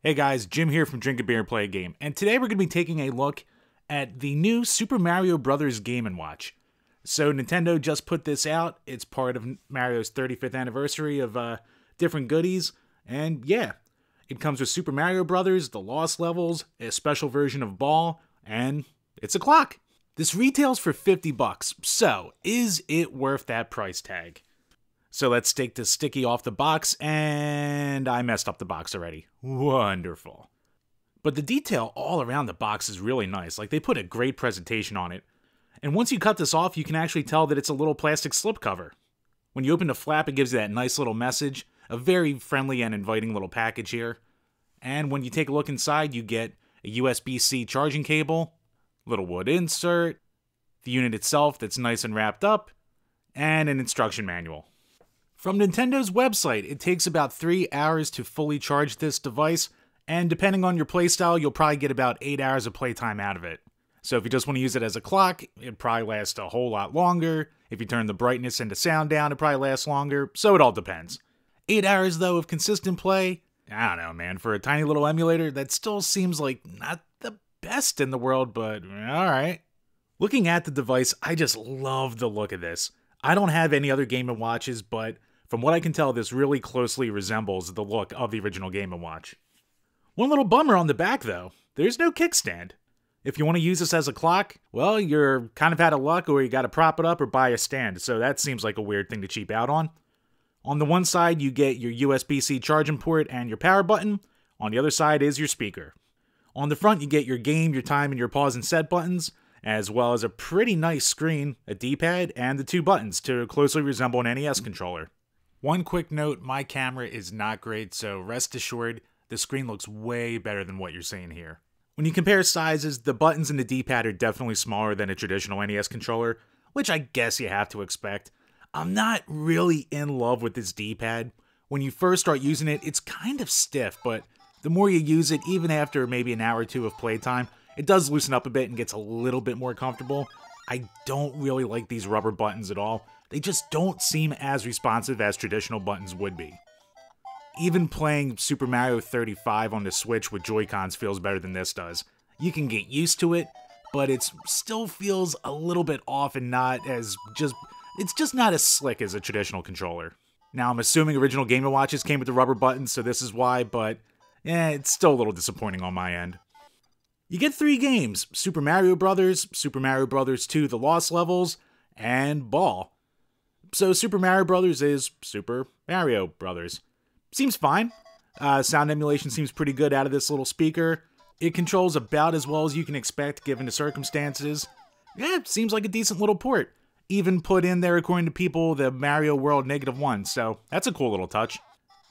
Hey guys, Jim here from DrinkABeerandPlayAGame, and today we're going to be taking a look at the new Super Mario Bros. Game & Watch. So Nintendo just put this out. It's part of Mario's 35th anniversary of different goodies, and yeah, it comes with Super Mario Bros., the Lost Levels, a special version of Ball, and it's a clock. This retails for $50, so is it worth that price tag? So let's take the sticky off the box, and I messed up the box already. Wonderful. But the detail all around the box is really nice. Like, they put a great presentation on it. And once you cut this off, you can actually tell that it's a little plastic slipcover. When you open the flap, it gives you that nice little message. A very friendly and inviting little package here. And when you take a look inside, you get a USB-C charging cable, little wood insert, the unit itself that's nice and wrapped up, and an instruction manual. From Nintendo's website, it takes about 3 hours to fully charge this device, and depending on your playstyle, you'll probably get about 8 hours of playtime out of it. So if you just want to use it as a clock, it probably lasts a whole lot longer. If you turn the brightness and the sound down, it probably lasts longer, so it all depends. 8 hours, though, of consistent play, I don't know, man. For a tiny little emulator, that still seems like not the best in the world, but alright. Looking at the device, I just love the look of this. I don't have any other Game & Watches, but from what I can tell, this really closely resembles the look of the original Game & Watch. One little bummer on the back, though. There's no kickstand. If you want to use this as a clock, well, you're kind of out of luck, or you got to prop it up or buy a stand, so that seems like a weird thing to cheap out on. On the one side, you get your USB-C charging port and your power button. On the other side is your speaker. On the front, you get your game, your time, and your pause and set buttons, as well as a pretty nice screen, a D-pad, and the 2 buttons to closely resemble an NES controller. One quick note, my camera is not great, so rest assured, the screen looks way better than what you're seeing here. When you compare sizes, the buttons and the D-pad are definitely smaller than a traditional NES controller, which I guess you have to expect. I'm not really in love with this D-pad. When you first start using it, it's kind of stiff, but the more you use it, even after maybe an hour or two of playtime, it does loosen up a bit and gets a little bit more comfortable. I don't really like these rubber buttons at all. They just don't seem as responsive as traditional buttons would be. Even playing Super Mario 35 on the Switch with Joy-Cons feels better than this does. You can get used to it, but it still feels a little bit off and it's just not as slick as a traditional controller. Now, I'm assuming original Game & Watches came with the rubber buttons, so this is why, but it's still a little disappointing on my end. You get 3 games, Super Mario Bros., Super Mario Bros. 2 The Lost Levels, and Ball. So Super Mario Bros. Is Super Mario Bros. Seems fine. Sound emulation seems pretty good out of this little speaker. It controls about as well as you can expect given the circumstances. Yeah, it seems like a decent little port. Even put in there, according to people, the Mario World -1, so that's a cool little touch.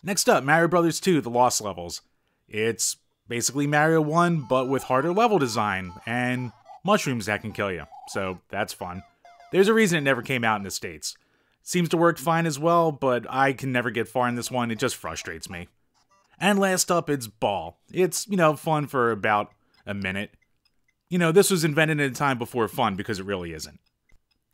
Next up, Mario Bros. 2 The Lost Levels. It's basically Mario 1, but with harder level design, and mushrooms that can kill you, so that's fun. There's a reason it never came out in the States. Seems to work fine as well, but I can never get far in this one, it just frustrates me. And last up, it's Ball. It's, fun for about a minute. This was invented in a time before fun, because it really isn't.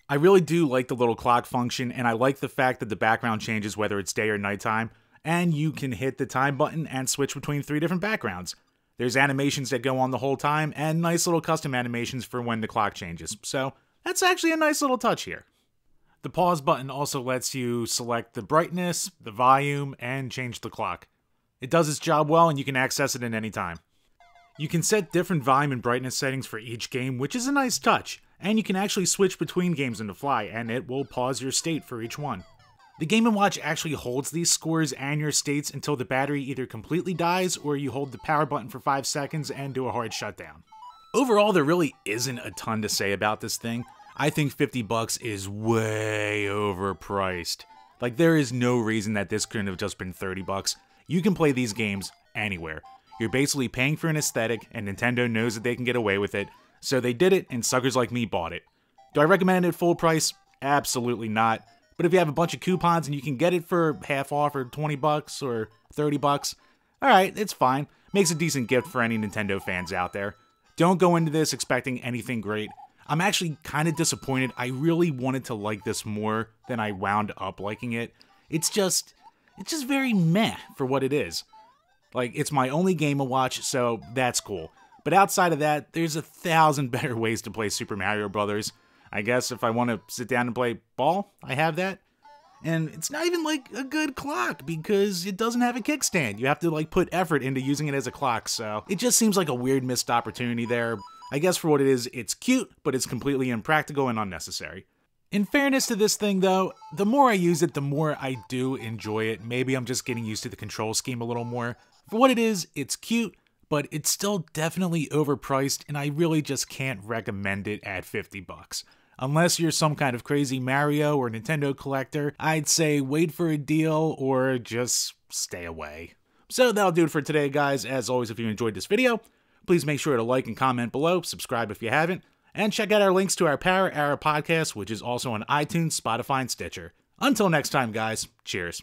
I really do like the little clock function, and I like the fact that the background changes whether it's day or nighttime, and you can hit the time button and switch between 3 different backgrounds. There's animations that go on the whole time, and nice little custom animations for when the clock changes, so that's actually a nice little touch here. The pause button also lets you select the brightness, the volume, and change the clock. It does its job well, and you can access it at any time. You can set different volume and brightness settings for each game, which is a nice touch, and you can actually switch between games on the fly, and it will pause your state for each one. The Game & Watch actually holds these scores and your states until the battery either completely dies or you hold the power button for 5 seconds and do a hard shutdown. Overall, there really isn't a ton to say about this thing. I think $50 is way overpriced. Like, there is no reason that this couldn't have just been $30. You can play these games anywhere. You're basically paying for an aesthetic, and Nintendo knows that they can get away with it, so they did it, and suckers like me bought it. Do I recommend it at full price? Absolutely not. But if you have a bunch of coupons and you can get it for half off or $20 or $30, alright, it's fine. Makes a decent gift for any Nintendo fans out there. Don't go into this expecting anything great. I'm actually kind of disappointed. I really wanted to like this more than I wound up liking it. It's just very meh for what it is. Like, it's my only Game & Watch, so that's cool. But outside of that, there's 1,000 better ways to play Super Mario Brothers. I guess if I want to sit down and play ball, I have that. And it's not even like a good clock because it doesn't have a kickstand. You have to like put effort into using it as a clock, so it just seems like a weird missed opportunity there. I guess for what it is, it's cute, but it's completely impractical and unnecessary. In fairness to this thing though, the more I use it, the more I do enjoy it. Maybe I'm just getting used to the control scheme a little more. For what it is, it's cute, but it's still definitely overpriced, and I really just can't recommend it at 50 bucks. Unless you're some kind of crazy Mario or Nintendo collector, I'd say wait for a deal or just stay away. So that'll do it for today, guys. As always, if you enjoyed this video, please make sure to like and comment below, subscribe if you haven't, and check out our links to our Power Hour podcast, which is also on iTunes, Spotify, and Stitcher. Until next time, guys, cheers.